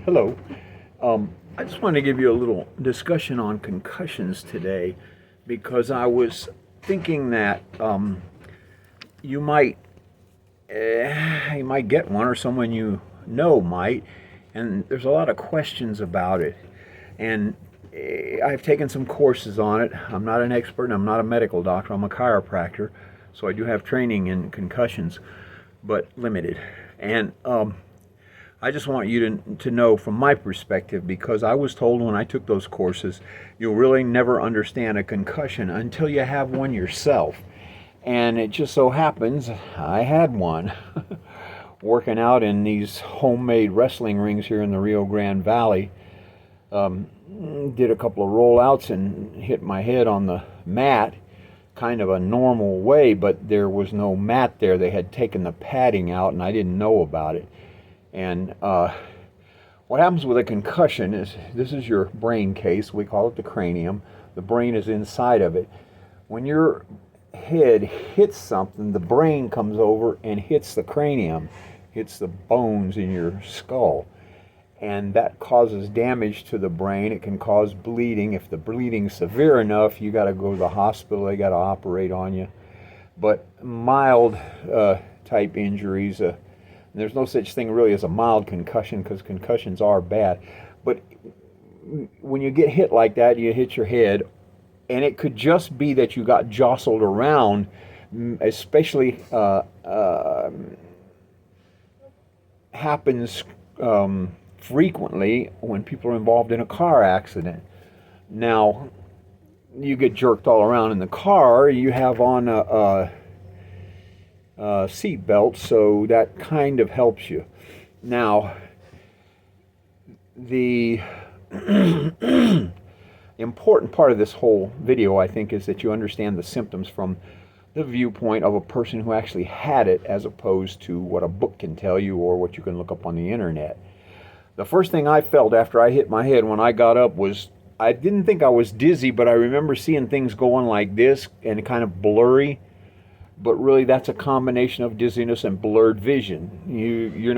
Hello. I just wanted to give you a little discussion on concussions today because I was thinking that you might you might get one or someone you know might, and there's a lot of questions about it. And I've taken some courses on it. I'm not an expert and I'm not a medical doctor. I'm a chiropractor, so I do have training in concussions, but limited. And I just want you to know from my perspective, because I was told when I took those courses, you'll really never understand a concussion until you have one yourself. And it just so happens I had one working out in these homemade wrestling rings here in the Rio Grande Valley. Did a couple of rollouts and hit my head on the mat, kind of a normal way, but there was no mat there. They had taken the padding out and I didn't know about it. And what happens with a concussion is this is your brain case. We call it the cranium. The brain is inside of it. When your head hits something, the brain comes over and hits the cranium, hits the bones in your skull. And that causes damage to the brain. It can cause bleeding. If the bleeding's severe enough, you got to go to the hospital. They got to operate on you. But mild type injuries, there's no such thing really as a mild concussion because concussions are bad. But when you get hit like that, you hit your head, and it could just be that you got jostled around, especially happens frequently when people are involved in a car accident. Now, you get jerked all around in the car, you have on a seat belt, so that kind of helps you. Now, the important part of this whole video, I think, is that you understand the symptoms from the viewpoint of a person who actually had it, as opposed to what a book can tell you or what you can look up on the internet. The first thing I felt after I hit my head when I got up was, I didn't think I was dizzy, but I remember seeing things going like this and kind of blurry. But really, that's a combination of dizziness and blurred vision. You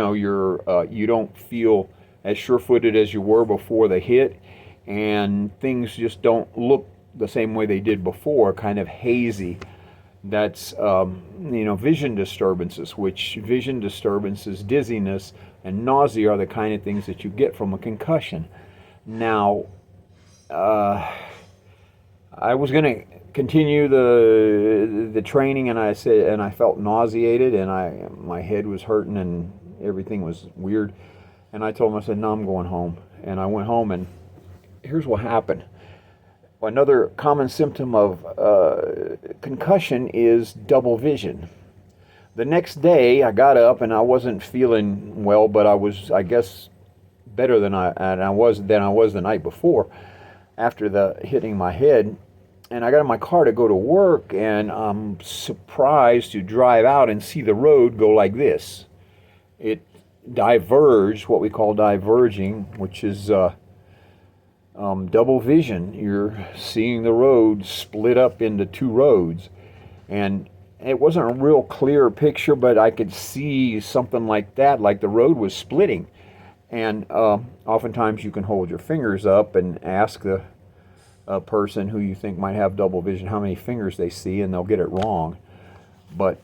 don't feel as sure-footed as you were before the hit, and things just don't look the same way they did before, kind of hazy. That's vision disturbances, which vision disturbances, dizziness, and nausea are the kind of things that you get from a concussion. Now, I was going to continue the training, and I felt nauseated, and my head was hurting, and everything was weird. And I told him, I said, no, I'm going home. And I went home, and here's what happened. Another common symptom of concussion is double vision. The next day, I got up, and I wasn't feeling well, but I was, I guess, better than I was the night before after the hitting my head. And I got in my car to go to work, and I'm surprised to drive out and see the road go like this. It diverged, what we call diverging, which is double vision. You're seeing the road split up into two roads. And it wasn't a real clear picture, but I could see something like that, like the road was splitting. And oftentimes you can hold your fingers up and ask the person who you think might have double vision how many fingers they see, and they'll get it wrong. But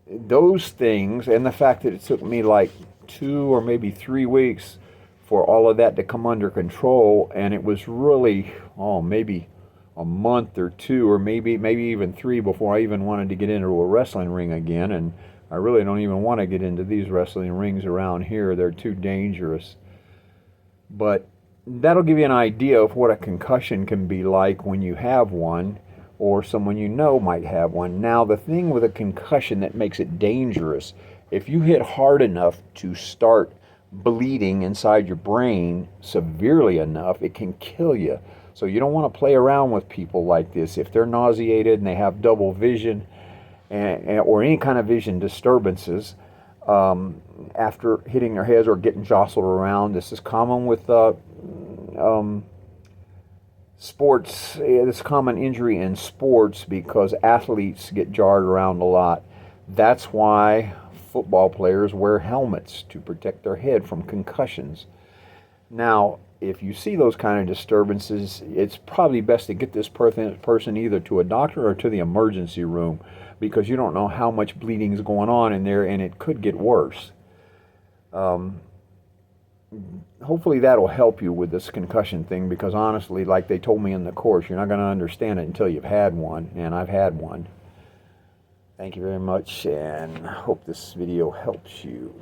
those things, and the fact that it took me like 2 or maybe 3 weeks for all of that to come under control, and it was really maybe a month or 2 or maybe even 3 before I even wanted to get into a wrestling ring again. And I really don't even want to get into these wrestling rings around here. They're too dangerous. But that'll give you an idea of what a concussion can be like when you have one, or someone you know might have one. Now, the thing with a concussion that makes it dangerous, if you hit hard enough to start bleeding inside your brain severely enough, it can kill you. So you don't want to play around with people like this. If they're nauseated and they have double vision or any kind of vision disturbances after hitting their heads or getting jostled around, this is common with sports. It's a common injury in sports because athletes get jarred around a lot. That's why football players wear helmets to protect their head from concussions. Now, if you see those kind of disturbances, it's probably best to get this person either to a doctor or to the emergency room, because you don't know how much bleeding is going on in there, and it could get worse. Hopefully that'll help you with this concussion thing, because honestly, like they told me in the course, you're not going to understand it until you've had one, and I've had one. Thank you very much, and I hope this video helps you.